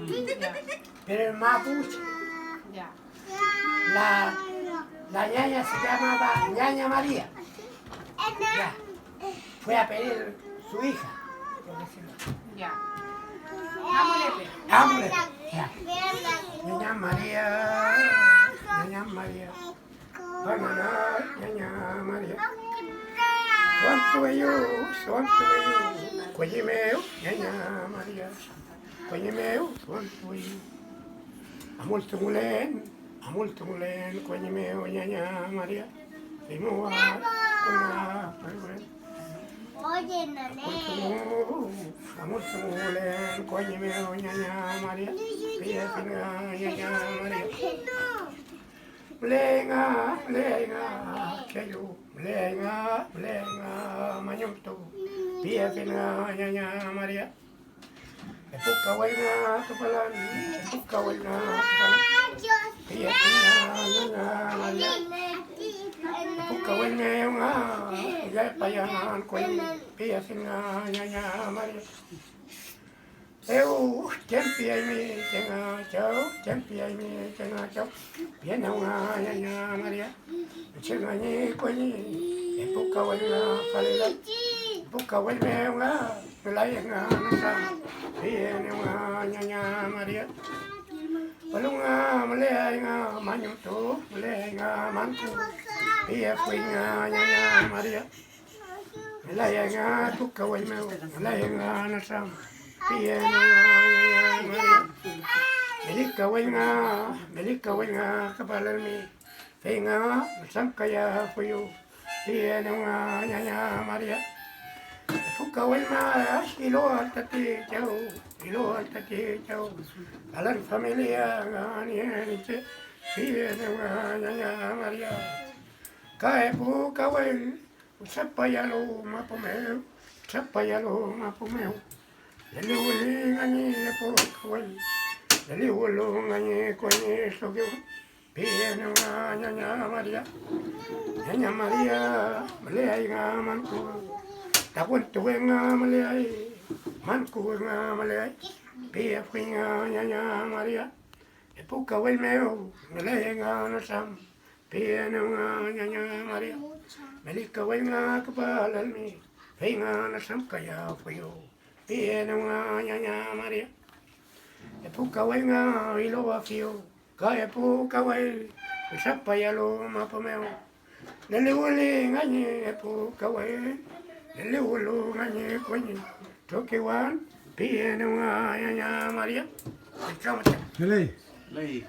Ya, pero el mapuche. ya. La ñaña se llamaba ñaña María. Ya. Fue a pedir su hija, por decirlo. Ya. Amulepe. Hambre. Ya. Ñaña María, ñaña María. Banana, ñaña María. Suantuyo, Cuellimeo, ñaña María. Cuellimeo, suantuyo. Amultumulen, Cuellimeo, ñaña María. Dimua, kuna, Oye, Nane. Amultumulen, Cuellimeo, ñaña María. Piedra, ñaña María. Blenga, kayo, blenga, manyumto, piedra, ñaña María. Epuka wena kapalan, epuka wena kapalan, piedra, ñaña María. Epuka wena yung ya payangan ko yung piedra, ñaña María. Eu, tempi ai mi, tenga chao, tempi ai mi, tenga chao. Bien nga ñaña María, chenga ni koñi, epuka wena palila, epuka wena nga, pelay nga nasa, bien nga ñaña María. Palunga malay nga manyuto, malay nga manku, iya fui nga ñaña María. Malay nga tuka wena, malay nga nasa. Piano Maria, Melika wenga, kapalan mi, Venga, sangkaya kuyo, Piano ñaña Maria, Fuka wenga, ilo altati chau, Alan familia niente, Piano ñaña Maria, Kae fuka wen, Sapayalo mapumeo, Leliwali ngani po kawal, leliwalo ngani kwenye sogyo, piano ñaña María, malay nga manku, takun tuwe nga malay, manku nga malay, pia fui nga ñaña María, epu kawal meo, malay nga nasam, piano nga ñaña María, melikawal nga kapalan mi, fui nga nasam kaya fuyo. Piano nga ñaña María, epuka wenga ilo afio, ka epuka we, usapayalo mapomeo, leliwali nganye epuka we, leliwalo nganye kwenye, tokiwan, piano nga ñaña María, Lei.